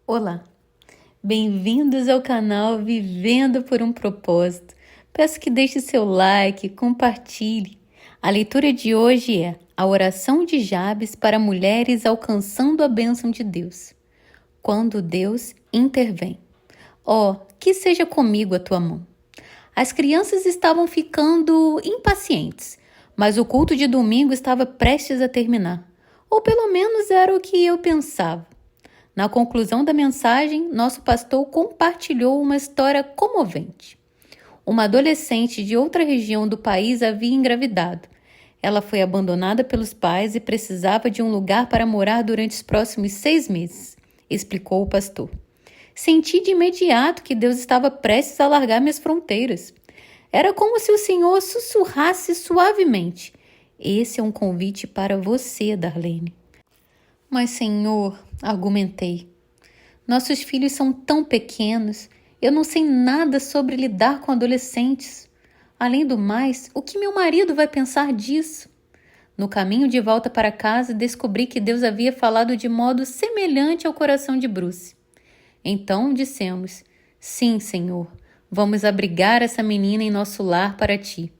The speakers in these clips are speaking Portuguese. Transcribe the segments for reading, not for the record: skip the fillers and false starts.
Olá, bem-vindos ao canal Vivendo por um Propósito. Peço que deixe seu like, compartilhe. A leitura de hoje é a oração de Jabes para mulheres alcançando a bênção de Deus. Quando Deus intervém. Que seja comigo a tua mão. As crianças estavam ficando impacientes, mas o culto de domingo estava prestes a terminar. Ou pelo menos era o que eu pensava. Na conclusão da mensagem, nosso pastor compartilhou uma história comovente. Uma adolescente de outra região do país havia engravidado. Ela foi abandonada pelos pais e precisava de um lugar para morar durante os próximos 6 meses, explicou o pastor. Senti de imediato que Deus estava prestes a alargar minhas fronteiras. Era como se o Senhor sussurrasse suavemente: esse é um convite para você, Darlene. Mas, Senhor, argumentei, nossos filhos são tão pequenos, eu não sei nada sobre lidar com adolescentes. Além do mais, o que meu marido vai pensar disso? No caminho de volta para casa, descobri que Deus havia falado de modo semelhante ao coração de Bruce. Então dissemos: sim, Senhor, vamos abrigar essa menina em nosso lar para ti.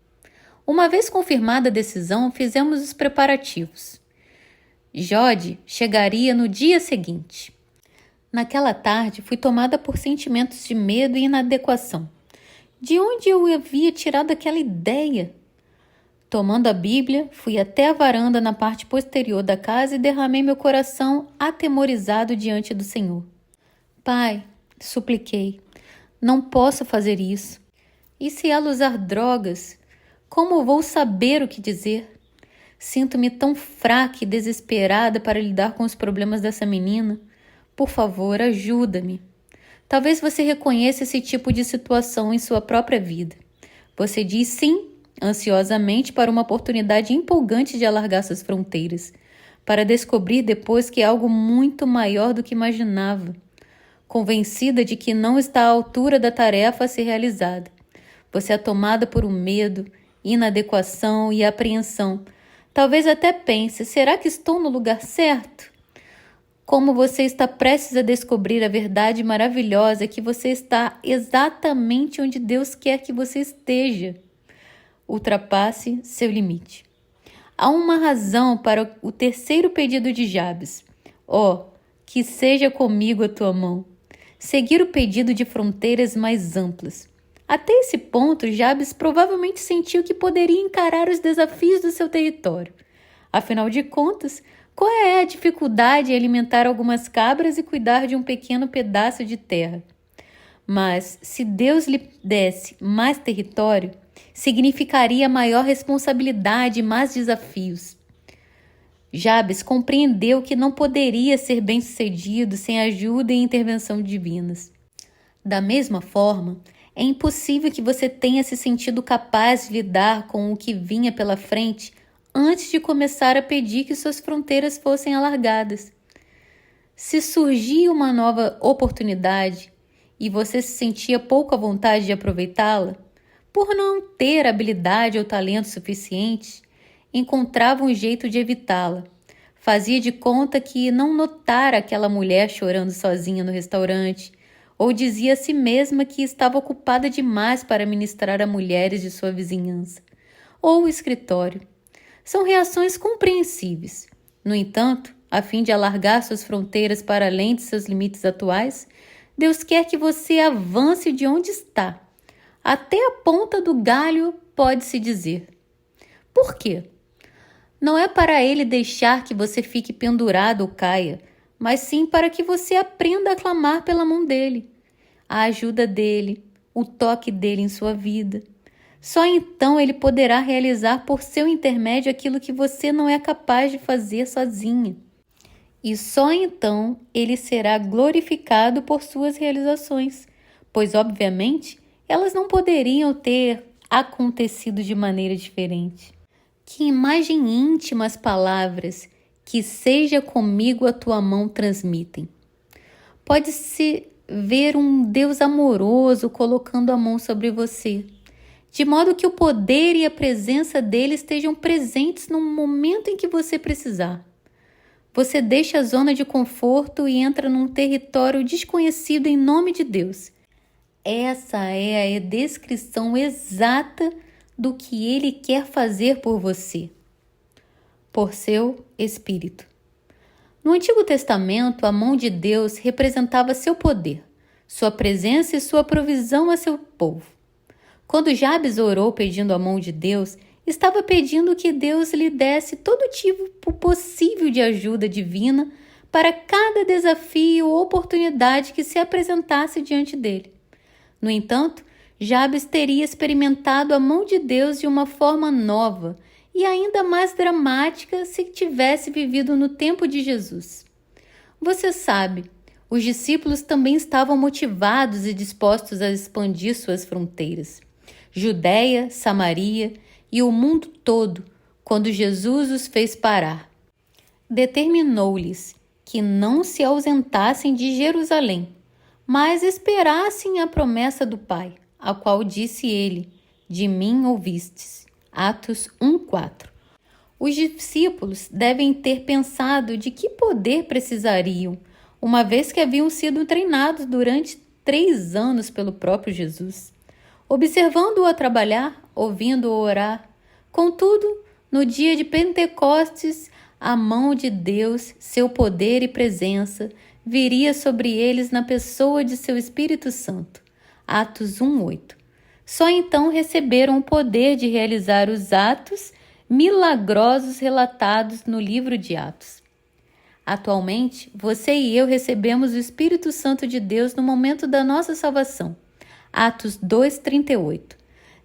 Uma vez confirmada a decisão, fizemos os preparativos. Jode chegaria no dia seguinte. Naquela tarde, fui tomada por sentimentos de medo e inadequação. De onde eu havia tirado aquela ideia? Tomando a Bíblia, fui até a varanda na parte posterior da casa e derramei meu coração atemorizado diante do Senhor. Pai, supliquei, não posso fazer isso. E se ela usar drogas, como vou saber o que dizer? Sinto-me tão fraca e desesperada para lidar com os problemas dessa menina. Por favor, ajuda-me. Talvez você reconheça esse tipo de situação em sua própria vida. Você diz sim, ansiosamente, para uma oportunidade empolgante de alargar suas fronteiras, para descobrir depois que é algo muito maior do que imaginava. Convencida de que não está à altura da tarefa a ser realizada. Você é tomada por um medo, inadequação e apreensão. Talvez até pense, será que estou no lugar certo? Como você está prestes a descobrir a verdade maravilhosa que você está exatamente onde Deus quer que você esteja. Ultrapasse seu limite. Há uma razão para o terceiro pedido de Jabes. Que seja comigo a tua mão. Seguir o pedido de fronteiras mais amplas. Até esse ponto, Jabes provavelmente sentiu que poderia encarar os desafios do seu território. Afinal de contas, qual é a dificuldade em alimentar algumas cabras e cuidar de um pequeno pedaço de terra? Mas, se Deus lhe desse mais território, significaria maior responsabilidade e mais desafios. Jabes compreendeu que não poderia ser bem-sucedido sem ajuda e intervenção divinas. Da mesma forma, é impossível que você tenha se sentido capaz de lidar com o que vinha pela frente antes de começar a pedir que suas fronteiras fossem alargadas. Se surgia uma nova oportunidade e você se sentia pouco à vontade de aproveitá-la, por não ter habilidade ou talento suficiente, encontrava um jeito de evitá-la. Fazia de conta que não notara aquela mulher chorando sozinha no restaurante, ou dizia a si mesma que estava ocupada demais para ministrar a mulheres de sua vizinhança, ou o escritório. São reações compreensíveis. No entanto, a fim de alargar suas fronteiras para além de seus limites atuais, Deus quer que você avance de onde está. Até a ponta do galho, pode-se dizer. Por quê? Não é para Ele deixar que você fique pendurado ou caia, mas sim para que você aprenda a clamar pela mão dele, a ajuda dele, o toque dele em sua vida. Só então ele poderá realizar por seu intermédio aquilo que você não é capaz de fazer sozinha. E só então ele será glorificado por suas realizações, pois, obviamente, elas não poderiam ter acontecido de maneira diferente. Que imagem íntima as palavras "que seja comigo a tua mão" transmitem. Pode-se ver um Deus amoroso colocando a mão sobre você, de modo que o poder e a presença dele estejam presentes no momento em que você precisar. Você deixa a zona de conforto e entra num território desconhecido em nome de Deus. Essa é a descrição exata do que Ele quer fazer por você, por seu Espírito. No Antigo Testamento, a mão de Deus representava seu poder, sua presença e sua provisão a seu povo. Quando Jabes orou pedindo a mão de Deus, estava pedindo que Deus lhe desse todo tipo possível de ajuda divina para cada desafio ou oportunidade que se apresentasse diante dele. No entanto, Jabes teria experimentado a mão de Deus de uma forma nova e ainda mais dramática se tivesse vivido no tempo de Jesus. Você sabe, os discípulos também estavam motivados e dispostos a expandir suas fronteiras. Judéia, Samaria e o mundo todo, quando Jesus os fez parar. Determinou-lhes que não se ausentassem de Jerusalém, mas esperassem a promessa do Pai, a qual disse ele: de mim ouvistes. Atos 1:4. Os discípulos devem ter pensado de que poder precisariam, uma vez que haviam sido treinados durante 3 anos pelo próprio Jesus, observando-o a trabalhar, ouvindo-o orar. Contudo, no dia de Pentecostes, a mão de Deus, seu poder e presença, viria sobre eles na pessoa de seu Espírito Santo. Atos 1:8. Só então receberam o poder de realizar os atos milagrosos relatados no livro de Atos. Atualmente, você e eu recebemos o Espírito Santo de Deus no momento da nossa salvação. Atos 2:38.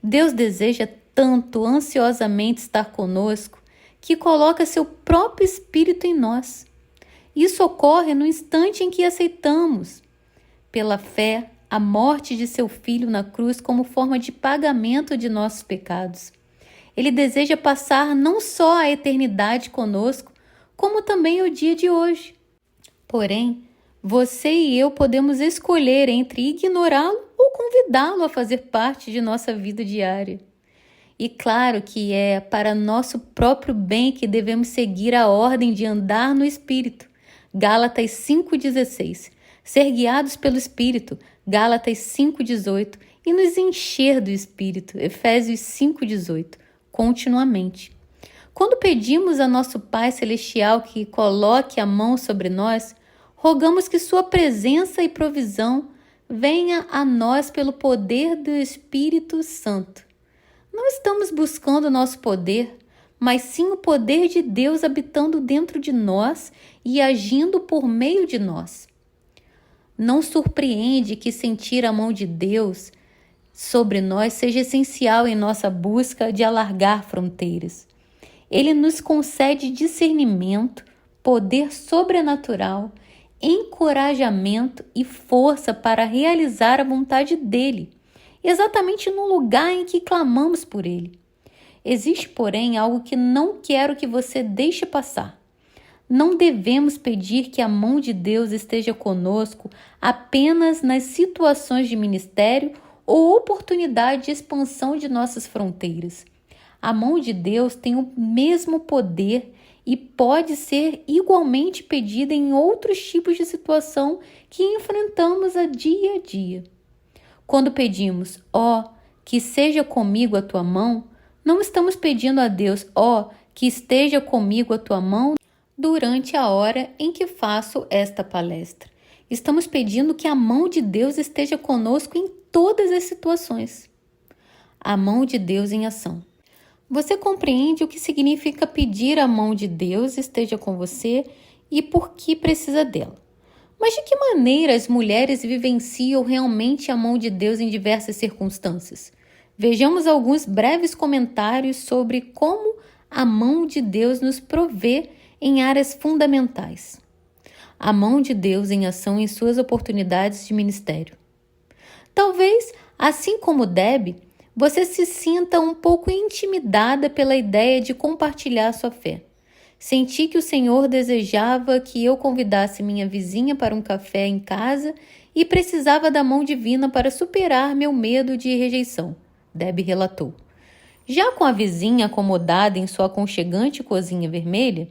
Deus deseja tanto ansiosamente estar conosco que coloca seu próprio Espírito em nós. Isso ocorre no instante em que aceitamos, pela fé, a morte de seu Filho na cruz como forma de pagamento de nossos pecados. Ele deseja passar não só a eternidade conosco, como também o dia de hoje. Porém, você e eu podemos escolher entre ignorá-lo ou convidá-lo a fazer parte de nossa vida diária. E claro que é para nosso próprio bem que devemos seguir a ordem de andar no Espírito. Gálatas 5:16. Ser guiados pelo Espírito. Gálatas 5:18. E nos encher do Espírito. Efésios 5:18. Continuamente. Quando pedimos a nosso Pai Celestial que coloque a mão sobre nós, rogamos que sua presença e provisão venha a nós pelo poder do Espírito Santo. Não estamos buscando nosso poder, mas sim o poder de Deus habitando dentro de nós e agindo por meio de nós. Não surpreende que sentir a mão de Deus sobre nós seja essencial em nossa busca de alargar fronteiras. Ele nos concede discernimento, poder sobrenatural, encorajamento e força para realizar a vontade dele, exatamente no lugar em que clamamos por ele. Existe, porém, algo que não quero que você deixe passar. Não devemos pedir que a mão de Deus esteja conosco apenas nas situações de ministério ou oportunidade de expansão de nossas fronteiras. A mão de Deus tem o mesmo poder e pode ser igualmente pedida em outros tipos de situação que enfrentamos a dia. Quando pedimos, que seja comigo a tua mão, não estamos pedindo a Deus, que esteja comigo a tua mão durante a hora em que faço esta palestra. Estamos pedindo que a mão de Deus esteja conosco em todas as situações. A mão de Deus em ação. Você compreende o que significa pedir a mão de Deus esteja com você e por que precisa dela. Mas de que maneira as mulheres vivenciam realmente a mão de Deus em diversas circunstâncias? Vejamos alguns breves comentários sobre como a mão de Deus nos provê em áreas fundamentais. A mão de Deus em ação em suas oportunidades de ministério. Talvez, assim como Deb, você se sinta um pouco intimidada pela ideia de compartilhar sua fé. Senti que o Senhor desejava que eu convidasse minha vizinha para um café em casa e precisava da mão divina para superar meu medo de rejeição, Deb relatou. Já com a vizinha acomodada em sua aconchegante cozinha vermelha,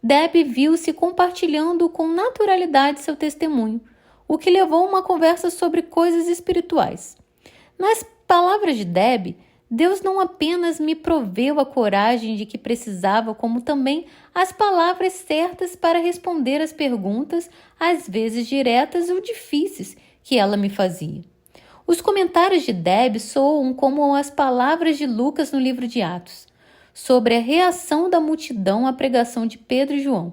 Deb viu-se compartilhando com naturalidade seu testemunho, o que levou a uma conversa sobre coisas espirituais. Nas palavras de Deb, Deus não apenas me proveu a coragem de que precisava, como também as palavras certas para responder às perguntas, às vezes diretas ou difíceis, que ela me fazia. Os comentários de Deb soam como as palavras de Lucas no livro de Atos, sobre a reação da multidão à pregação de Pedro e João.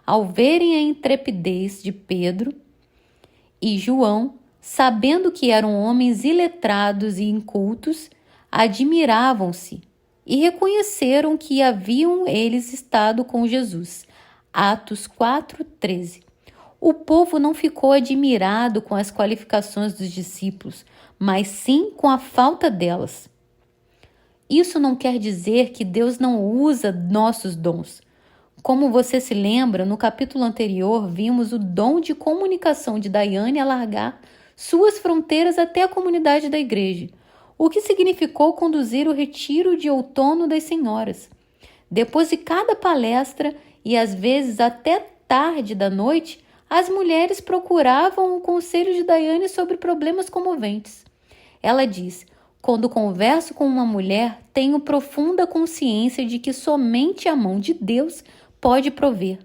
Ao verem a intrepidez de Pedro e João, sabendo que eram homens iletrados e incultos, admiravam-se e reconheceram que haviam eles estado com Jesus. Atos 4:13. O povo não ficou admirado com as qualificações dos discípulos, mas sim com a falta delas. Isso não quer dizer que Deus não usa nossos dons. Como você se lembra, no capítulo anterior vimos o dom de comunicação de Daiane alargar suas fronteiras até a comunidade da igreja, o que significou conduzir o retiro de outono das senhoras. Depois de cada palestra, e às vezes até tarde da noite, as mulheres procuravam o conselho de Daiane sobre problemas comoventes. Ela diz: quando converso com uma mulher, tenho profunda consciência de que somente a mão de Deus pode prover,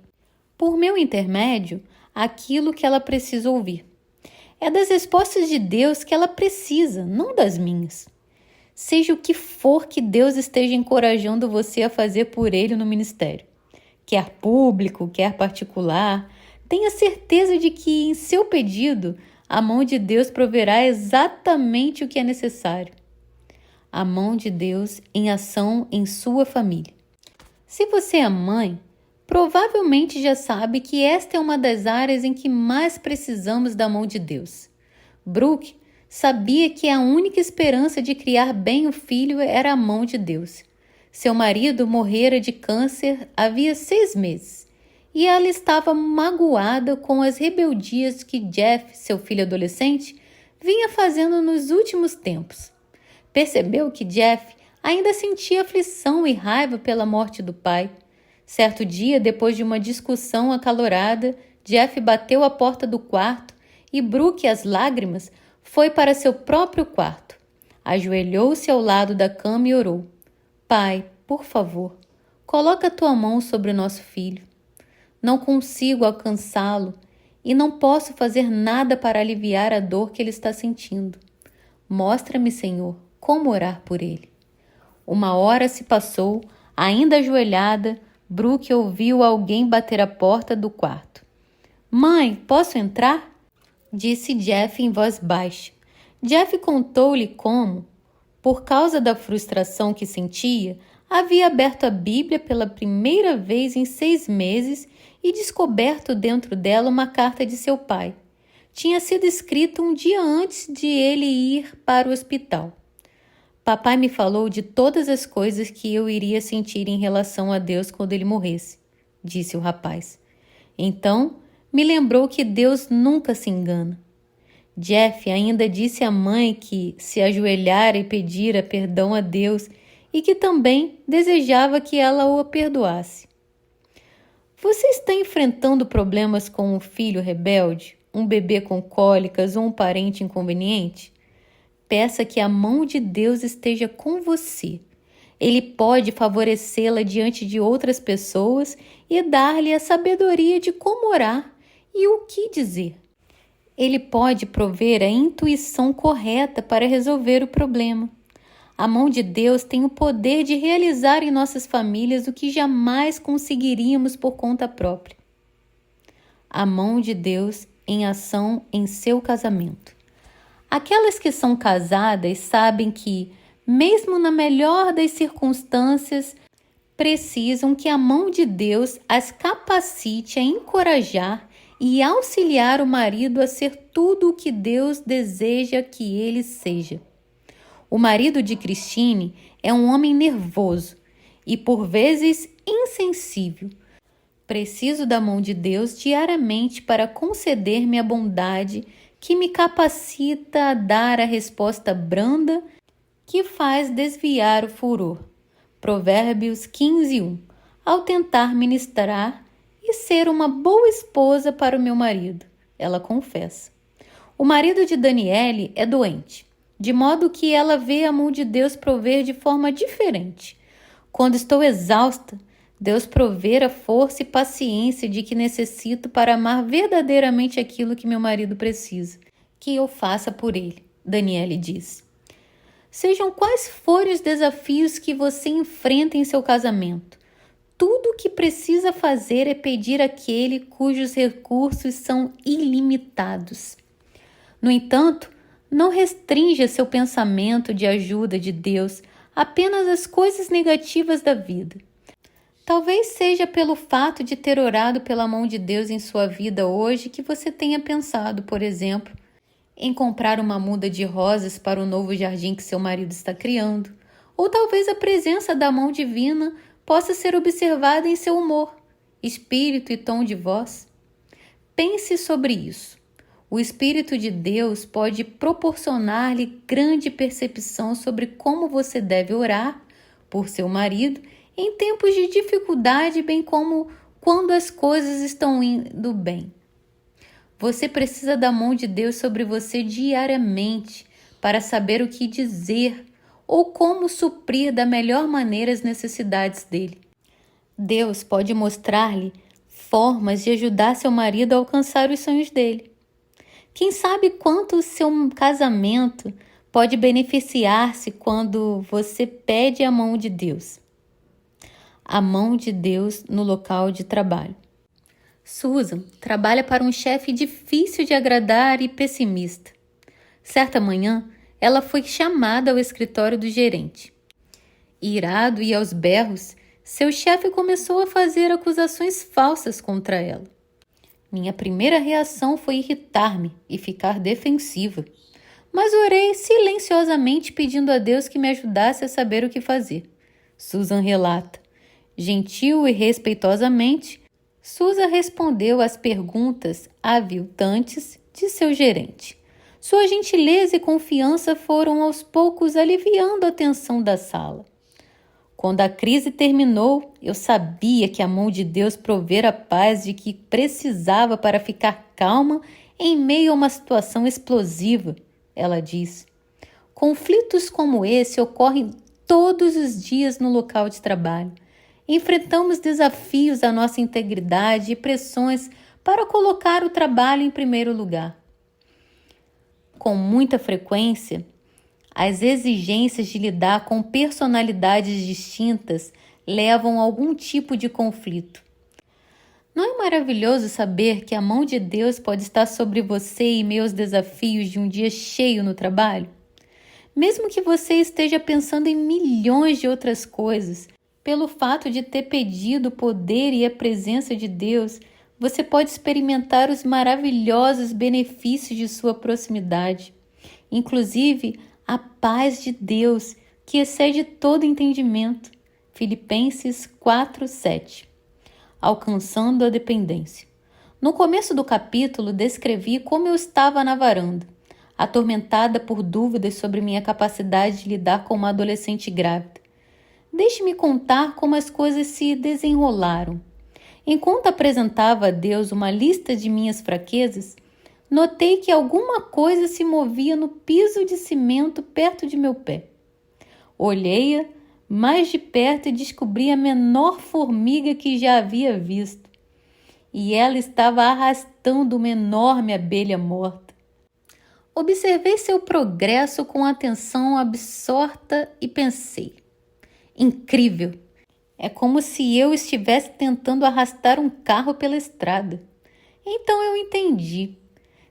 por meu intermédio, aquilo que ela precisa ouvir. É das respostas de Deus que ela precisa, não das minhas. Seja o que for que Deus esteja encorajando você a fazer por Ele no ministério, quer público, quer particular, tenha certeza de que em seu pedido a mão de Deus proverá exatamente o que é necessário. A mão de Deus em ação em sua família. Se você é mãe, provavelmente já sabe que esta é uma das áreas em que mais precisamos da mão de Deus. Brooke sabia que a única esperança de criar bem o filho era a mão de Deus. Seu marido morrera de câncer havia 6 meses e ela estava magoada com as rebeldias que Jeff, seu filho adolescente, vinha fazendo nos últimos tempos. Percebeu que Jeff ainda sentia aflição e raiva pela morte do pai. Certo dia, depois de uma discussão acalorada, Jeff bateu a porta do quarto e Brooke, às lágrimas, foi para seu próprio quarto. Ajoelhou-se ao lado da cama e orou. Pai, por favor, coloca a tua mão sobre o nosso filho. Não consigo alcançá-lo e não posso fazer nada para aliviar a dor que ele está sentindo. Mostra-me, Senhor, como orar por ele. 1 hora se passou, ainda ajoelhada, Brooke ouviu alguém bater a porta do quarto. Mãe, posso entrar? Disse Jeff em voz baixa. Jeff contou-lhe como, por causa da frustração que sentia, havia aberto a Bíblia pela primeira vez em 6 meses e descoberto dentro dela uma carta de seu pai. Tinha sido escrita um dia antes de ele ir para o hospital. Papai me falou de todas as coisas que eu iria sentir em relação a Deus quando ele morresse, disse o rapaz. Então, me lembrou que Deus nunca se engana. Jeff ainda disse à mãe que se ajoelhara e pedira perdão a Deus e que também desejava que ela o perdoasse. Você está enfrentando problemas com um filho rebelde, um bebê com cólicas ou um parente inconveniente? Peça que a mão de Deus esteja com você. Ele pode favorecê-la diante de outras pessoas e dar-lhe a sabedoria de como orar e o que dizer. Ele pode prover a intuição correta para resolver o problema. A mão de Deus tem o poder de realizar em nossas famílias o que jamais conseguiríamos por conta própria. A mão de Deus em ação em seu casamento. Aquelas que são casadas sabem que, mesmo na melhor das circunstâncias, precisam que a mão de Deus as capacite a encorajar e auxiliar o marido a ser tudo o que Deus deseja que ele seja. O marido de Christine é um homem nervoso e, por vezes, insensível. Preciso da mão de Deus diariamente para conceder-me a bondade que me capacita a dar a resposta branda que faz desviar o furor. Provérbios 15:1. Ao tentar ministrar, e ser uma boa esposa para o meu marido, ela confessa. O marido de Daniele é doente, de modo que ela vê a mão de Deus prover de forma diferente. Quando estou exausta, Deus provê a força e paciência de que necessito para amar verdadeiramente aquilo que meu marido precisa, que eu faça por ele, Daniele diz. Sejam quais forem os desafios que você enfrenta em seu casamento, tudo o que precisa fazer é pedir àquele cujos recursos são ilimitados. No entanto, não restrinja seu pensamento de ajuda de Deus apenas às coisas negativas da vida. Talvez seja pelo fato de ter orado pela mão de Deus em sua vida hoje que você tenha pensado, por exemplo, em comprar uma muda de rosas para o novo jardim que seu marido está criando. Ou talvez a presença da mão divina possa ser observada em seu humor, espírito e tom de voz. Pense sobre isso. O Espírito de Deus pode proporcionar-lhe grande percepção sobre como você deve orar por seu marido em tempos de dificuldade, bem como quando as coisas estão indo bem. Você precisa da mão de Deus sobre você diariamente para saber o que dizer ou como suprir da melhor maneira as necessidades dele. Deus pode mostrar-lhe formas de ajudar seu marido a alcançar os sonhos dele. Quem sabe quanto o seu casamento pode beneficiar-se quando você pede a mão de Deus. A mão de Deus no local de trabalho. Susan trabalha para um chefe difícil de agradar e pessimista. Certa manhã, ela foi chamada ao escritório do gerente. Irado e aos berros, seu chefe começou a fazer acusações falsas contra ela. Minha primeira reação foi irritar-me e ficar defensiva, mas orei silenciosamente pedindo a Deus que me ajudasse a saber o que fazer. Susan relata. Gentil e respeitosamente, Susan respondeu às perguntas aviltantes de seu gerente. Sua gentileza e confiança foram aos poucos aliviando a tensão da sala. Quando a crise terminou, eu sabia que a mão de Deus provera a paz de que precisava para ficar calma em meio a uma situação explosiva, ela diz. Conflitos como esse ocorrem todos os dias no local de trabalho. Enfrentamos desafios à nossa integridade e pressões para colocar o trabalho em primeiro lugar. Com muita frequência, as exigências de lidar com personalidades distintas levam a algum tipo de conflito. Não é maravilhoso saber que a mão de Deus pode estar sobre você em meio aos desafios de um dia cheio no trabalho? Mesmo que você esteja pensando em milhões de outras coisas, pelo fato de ter pedido o poder e a presença de Deus, você pode experimentar os maravilhosos benefícios de sua proximidade, inclusive a paz de Deus, que excede todo entendimento. Filipenses 4:7. Alcançando a dependência. No começo do capítulo, descrevi como eu estava na varanda, atormentada por dúvidas sobre minha capacidade de lidar com uma adolescente grávida. Deixe-me contar como as coisas se desenrolaram. Enquanto apresentava a Deus uma lista de minhas fraquezas, notei que alguma coisa se movia no piso de cimento perto de meu pé. Olhei-a mais de perto e descobri a menor formiga que já havia visto. E ela estava arrastando uma enorme abelha morta. Observei seu progresso com atenção absorta e pensei: incrível! É como se eu estivesse tentando arrastar um carro pela estrada. Então eu entendi.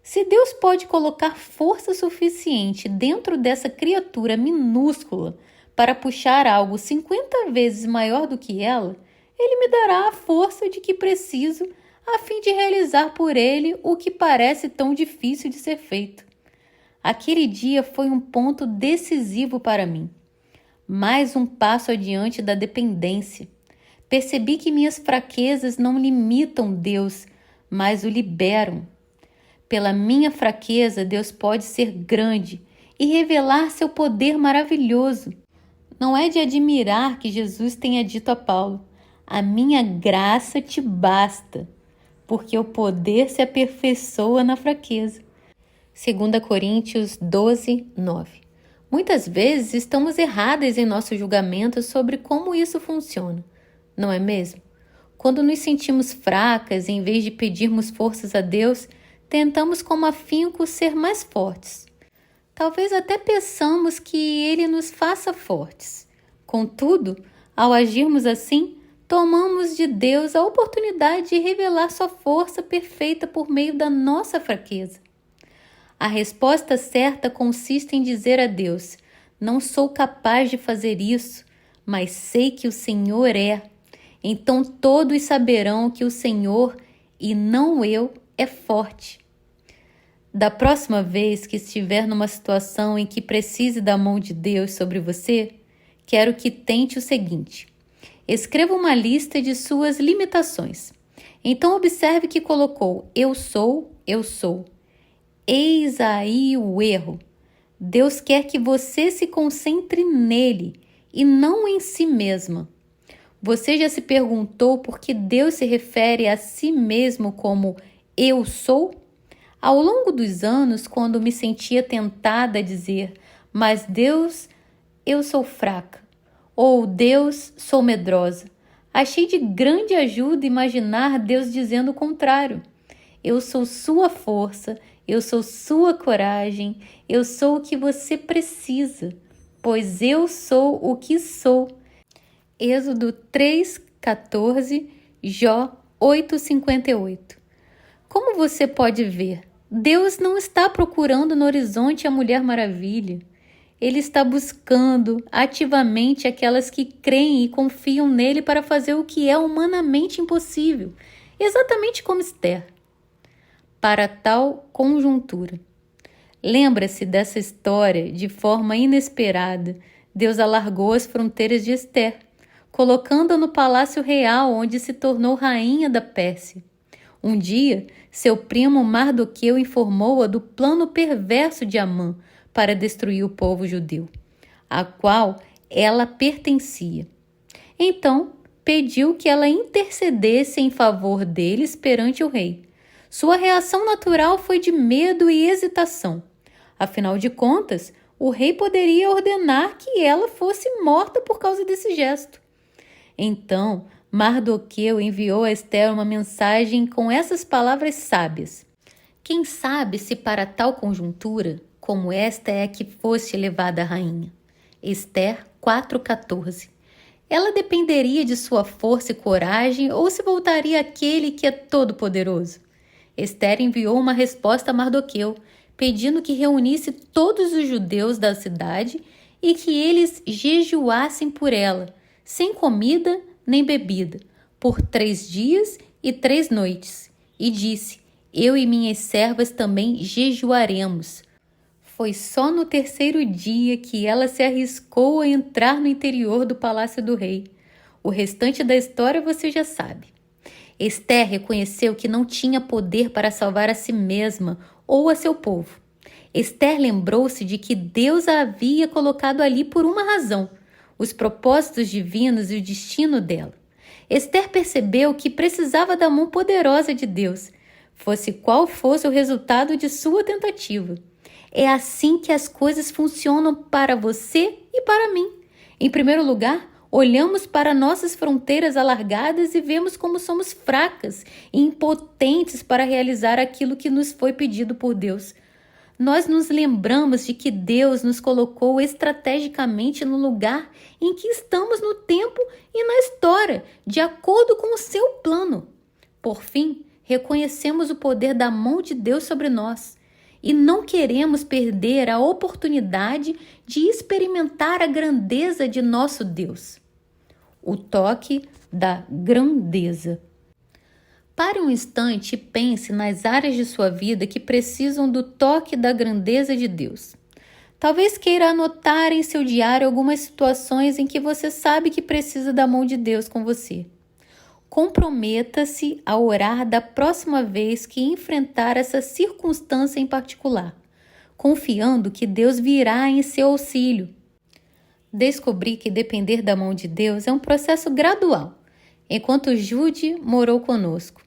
Se Deus pode colocar força suficiente dentro dessa criatura minúscula para puxar algo 50 vezes maior do que ela, Ele me dará a força de que preciso a fim de realizar por Ele o que parece tão difícil de ser feito. Aquele dia foi um ponto decisivo para mim. Mais um passo adiante da dependência. Percebi que minhas fraquezas não limitam Deus, mas o liberam. Pela minha fraqueza, Deus pode ser grande e revelar seu poder maravilhoso. Não é de admirar que Jesus tenha dito a Paulo: A minha graça te basta, porque o poder se aperfeiçoa na fraqueza. 2 Coríntios 12, 9. Muitas vezes estamos erradas em nosso julgamento sobre como isso funciona, não é mesmo? Quando nos sentimos fracas, em vez de pedirmos forças a Deus, tentamos com afinco ser mais fortes. Talvez até peçamos que Ele nos faça fortes. Contudo, ao agirmos assim, tomamos de Deus a oportunidade de revelar sua força perfeita por meio da nossa fraqueza. A resposta certa consiste em dizer a Deus: não sou capaz de fazer isso, mas sei que o Senhor é. Então todos saberão que o Senhor, e não eu, é forte. Da próxima vez que estiver numa situação em que precise da mão de Deus sobre você, quero que tente o seguinte: escreva uma lista de suas limitações. Então observe que colocou eu sou, eu sou. Eis aí o erro. Deus quer que você se concentre nele e não em si mesma. Você já se perguntou por que Deus se refere a si mesmo como eu sou? Ao longo dos anos, quando me sentia tentada a dizer, mas Deus, eu sou fraca, ou Deus, sou medrosa, achei de grande ajuda imaginar Deus dizendo o contrário. Eu sou sua força, eu sou sua coragem, eu sou o que você precisa, pois eu sou o que sou. Êxodo 3:14, Jó 8:58. Como você pode ver, Deus não está procurando no horizonte a Mulher Maravilha. Ele está buscando ativamente aquelas que creem e confiam nele para fazer o que é humanamente impossível, exatamente como Esther. Para tal conjuntura. Lembra-se dessa história de forma inesperada. Deus alargou as fronteiras de Esther, colocando-a no palácio real, onde se tornou rainha da Pérsia. Um dia, seu primo Mardoqueu informou-a do plano perverso de Amã para destruir o povo judeu, a qual ela pertencia. Então, pediu que ela intercedesse em favor deles perante o rei. Sua reação natural foi de medo e hesitação. Afinal de contas, o rei poderia ordenar que ela fosse morta por causa desse gesto. Então, Mardoqueu enviou a Esther uma mensagem com essas palavras sábias. Quem sabe se para tal conjuntura, como esta é que foste levada a rainha. Esther 4:14. Ela dependeria de sua força e coragem ou se voltaria àquele que é todo-poderoso? Esther enviou uma resposta a Mardoqueu, pedindo que reunisse todos os judeus da cidade e que eles jejuassem por ela, sem comida nem bebida, por 3 dias e 3 noites. E disse: eu e minhas servas também jejuaremos. Foi só no 3º dia que ela se arriscou a entrar no interior do palácio do rei. O restante da história você já sabe. Esther reconheceu que não tinha poder para salvar a si mesma ou a seu povo. Esther lembrou-se de que Deus a havia colocado ali por uma razão, os propósitos divinos e o destino dela. Esther percebeu que precisava da mão poderosa de Deus, fosse qual fosse o resultado de sua tentativa. É assim que as coisas funcionam para você e para mim. Em primeiro lugar, olhamos para nossas fronteiras alargadas e vemos como somos fracas e impotentes para realizar aquilo que nos foi pedido por Deus. Nós nos lembramos de que Deus nos colocou estrategicamente no lugar em que estamos no tempo e na história, de acordo com o seu plano. Por fim, reconhecemos o poder da mão de Deus sobre nós e não queremos perder a oportunidade de experimentar a grandeza de nosso Deus. O toque da grandeza. Pare um instante e pense nas áreas de sua vida que precisam do toque da grandeza de Deus. Talvez queira anotar em seu diário algumas situações em que você sabe que precisa da mão de Deus com você. Comprometa-se a orar da próxima vez que enfrentar essa circunstância em particular, confiando que Deus virá em seu auxílio. Descobri que depender da mão de Deus é um processo gradual. enquanto Jude morou conosco.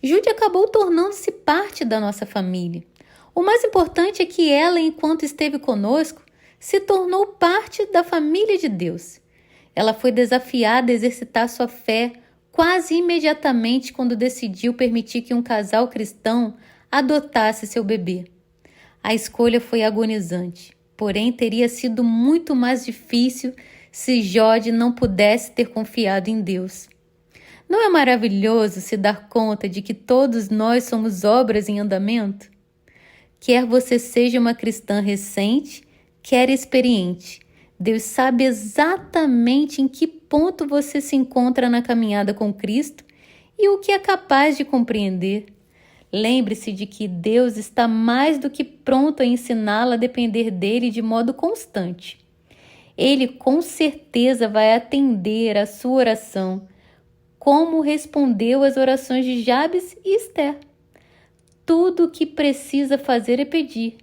Jude acabou tornando-se parte da nossa família. O mais importante é que ela, enquanto esteve conosco, se tornou parte da família de Deus. Ela foi desafiada a exercitar sua fé quase imediatamente quando decidiu permitir que um casal cristão adotasse seu bebê. A escolha foi agonizante, porém teria sido muito mais difícil se Jode não pudesse ter confiado em Deus. Não é maravilhoso se dar conta de que todos nós somos obras em andamento? Quer você seja uma cristã recente, quer experiente, Deus sabe exatamente em que ponto você se encontra na caminhada com Cristo e o que é capaz de compreender. Lembre-se de que Deus está mais do que pronto a ensiná-la a depender dele de modo constante. Ele com certeza vai atender a sua oração, como respondeu às orações de Jabes e Esther. Tudo o que precisa fazer é pedir.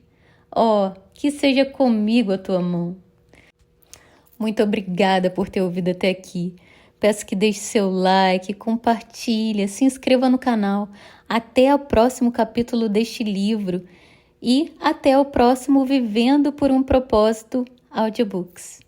Que seja comigo a tua mão. Muito obrigada por ter ouvido até aqui. Peço que deixe seu like, compartilhe, se inscreva no canal. Até o próximo capítulo deste livro e até o próximo Vivendo por um Propósito Audiobooks.